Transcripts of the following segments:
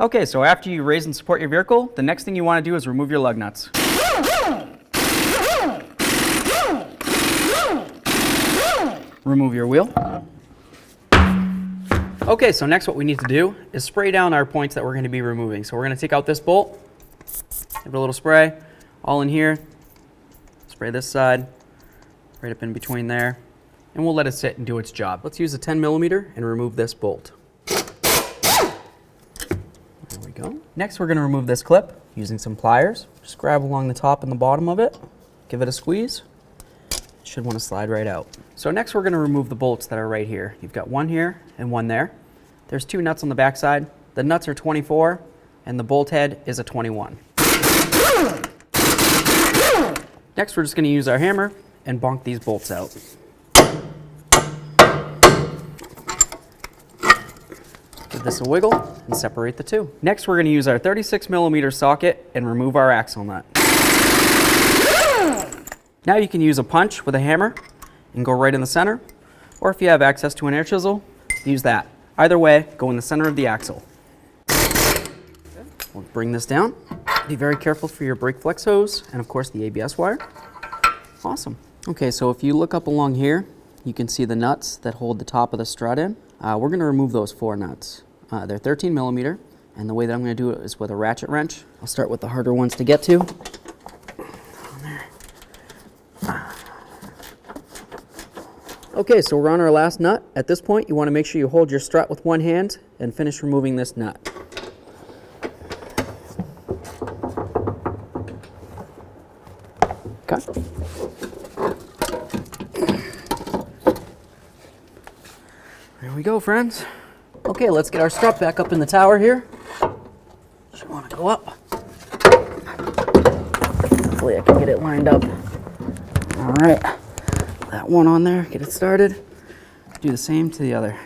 Okay, so after you raise and support your vehicle, the next thing you want to do is remove your lug nuts. Remove your wheel. Okay, so next what we need to do is spray down our points that we're going to be removing. So we're going to take out this bolt, give it a little spray, all in here, spray this side, right up in between there, and we'll let it sit and do its job. Let's use a 10mm and remove this bolt. There we go. Next we're going to remove this clip using some pliers. Just grab along the top and the bottom of it, give it a squeeze. It should want to slide right out. So next we're going to remove the bolts that are right here. You've got one here and one there. There's two nuts on the back side. The nuts are 24 and the bolt head is a 21. Next we're just going to use our hammer and bonk these bolts out. Give this a wiggle and separate the two. Next we're going to use our 36mm socket and remove our axle nut. Now you can use a punch with a hammer and go right in the center, or if you have access to an air chisel, use that. Either way, go in the center of the axle. We'll bring this down. Be very careful for your brake flex hose and of course the ABS wire. Awesome. Okay, so if you look up along here, you can see the nuts that hold the top of the strut in. We're going to remove those 4 nuts. They're 13mm, and the way that I'm going to do it is with a ratchet wrench. I'll start with the harder ones to get to. Okay, so we're on our last nut. At this point, you want to make sure you hold your strut with one hand and finish removing this nut. Okay. There we go, friends. Okay, let's get our strut back up in the tower here. Just want to go up. Hopefully I can get it lined up. All right. That one on there, get it started. Do the same to the other.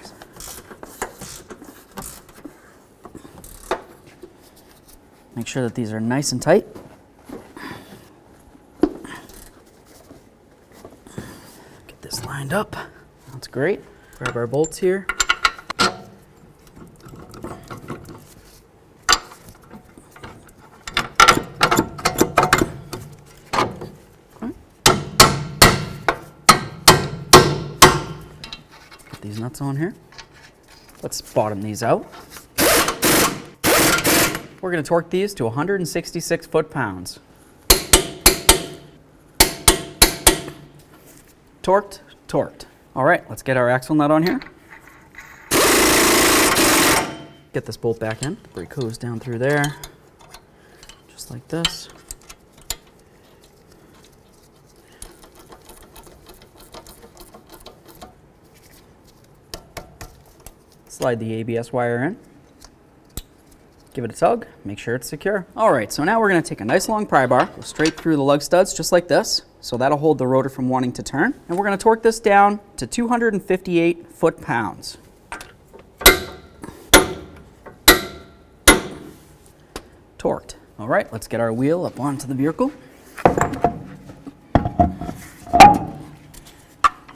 Make sure that these are nice and tight. Get this lined up. That's great. Grab our bolts here. These nuts on here. Let's bottom these out. We're going to torque these to 166 foot-pounds. Torqued, torqued. All right, let's get our axle nut on here. Get this bolt back in. The brake hose down through there, just like this. Slide the ABS wire in, give it a tug, make sure it's secure. All right, so now we're going to take a nice long pry bar, go straight through the lug studs just like this, so that'll hold the rotor from wanting to turn. And we're going to torque this down to 258 foot-pounds. Torqued. All right, let's get our wheel up onto the vehicle.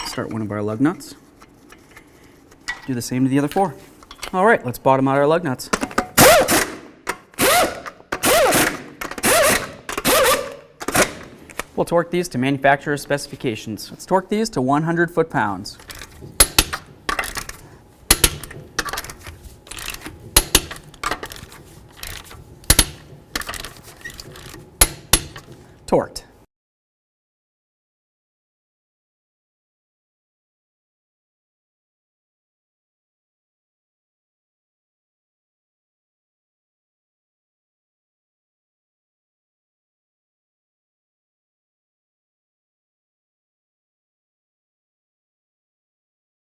Start one of our lug nuts. Do the same to the other 4. All right, let's bottom out our lug nuts. We'll torque these to manufacturer's specifications. Let's torque these to 100 foot-pounds. Torqued.